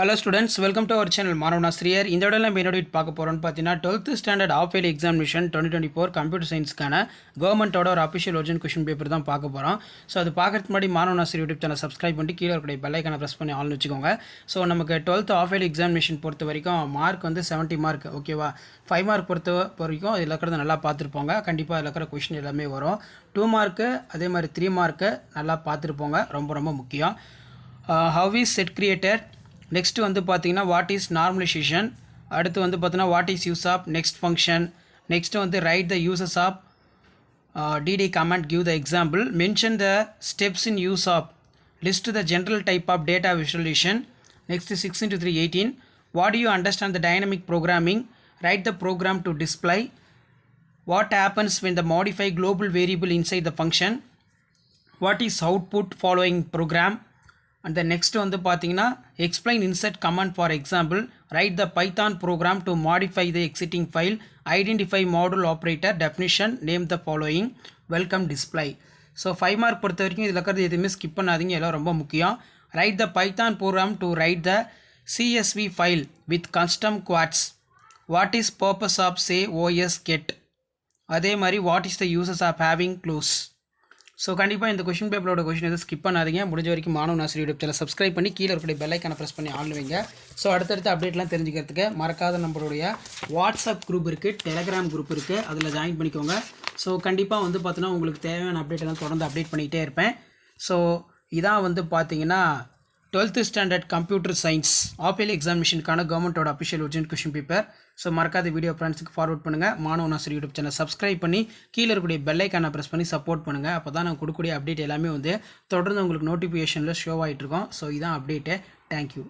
Hello students, welcome to our channel Manav Nasriyar. இந்த வீடியோல நம்ம என்ன பார்க்க போறோம்னு பார்த்தீங்கன்னா 12th standard half yearly examination 2024 computer சயின்ஸ்க்கான கவர்மெண்டோட ஒரு அபிஷியல் ஒரிஜினல் क्वेश्चन பேப்பர் தான் பார்க்க போறோம். ஸோ அது பார்க்கறதுக்கு முன்னாடி Manav Nasar YouTube channel subscribe பண்ணி கீழே இருக்கிற பெல் ஐகானை பிரஸ் பண்ணி ஆல்னு வச்சுக்கோங்க. ஸோ நமக்கு 12th half yearly examination பொறுத்த வரைக்கும் மார்க் வந்து 70 மார்க் ஓகேவா. 5 மார்க் பொறுத்த வரைக்கும் இதில் இருக்கிறத நல்லா பார்த்துருப்போங்க. கண்டிப்பாக இதில் இருக்கிற கொஷின் எல்லாமே வரும். 2 மார்க்கு அதே மாதிரி 3 மார்க்கு நல்லா பார்த்துருப்போங்க. ரொம்ப ரொம்ப முக்கியம். How is set created, next வந்து பார்த்தீங்கன்னா வாட் இஸ் நார்மலைசேஷன், அடுத்து வந்து பார்த்தீங்கன்னா what is use of next function, next வந்து write the uses of DD command, give the example, mention the steps in use of, list the general type of data visualization, next 6 into 3 18, what do you understand the dynamic programming, write the program to display, what happens when the modify global variable inside the function, what is output following program, and the next வந்து பார்த்தீங்கன்னா explain insert command, for example write the python program to modify the exiting file, identify module operator, definition, name the following, welcome display. So 5 mark பொறுத்த வரைக்கும் இதில் இருக்கிறது எதுவுமே skip பண்ணாதீங்க, எல்லாம் ரொம்ப முக்கியம். write the python program to write the csv file with custom quotes, what is purpose of say os get, அதே மாதிரி what is the uses of having close. So கண்டிப்பாக இந்த கொஷின் பேப்பரோட கொஷின் எதுவும் ஸ்கிப் பண்ணாதீங்க. முடிஞ்ச வரைக்கும் Manav Nasar YouTube channel subscribe பண்ணி கீழே இருக்கிற பெல் ஐக்கானை ப்ரெஸ் பண்ணி ஆன் வைங்க. ஸோ அடுத்தடுத்த அப்டேட்லாம் தெரிஞ்சுக்கிறதுக்கு மறக்காத நம்மளுடைய வாட்ஸ்அப் குரூப் இருக்குது, டெலகிராம் குரூப் இருக்குது, அதில் ஜாயின் பண்ணிக்கோங்க. ஸோ கண்டிப்பாக வந்து பார்த்தீங்கன்னா உங்களுக்கு தேவையான அப்டேட் எல்லாம் தொடர்ந்து அப்டேட் பண்ணிக்கிட்டே இருப்பேன். ஸோ இதான் வந்து பார்த்தீங்கன்னா 12th standard computer science half yearly எக்ஸாமினேஷனுக்கான கவர்மெண்ட்டோட official original question paper. So மறக்காத வீடியோ ஃப்ரெண்ட்ஸுக்கு ஃபார்வர்ட் பண்ணுங்கள். Manav Nasar YouTube channel subscribe பண்ணி கீழே இருக்கக்கூடிய பெல் ஐக்கானை ப்ரெஸ் பண்ணி சப்போர்ட் பண்ணுங்கள். அப்போ தான் நான் கொடுக்கக்கூடிய அப்டேட் எல்லாமே வந்து தொடர்ந்து உங்களுக்கு நோட்டிஃபிகேஷனில் ஷோ ஆகிட்டு இருக்கோம். ஸோ இதான் அப்டேட்டு. தேங்க்யூ.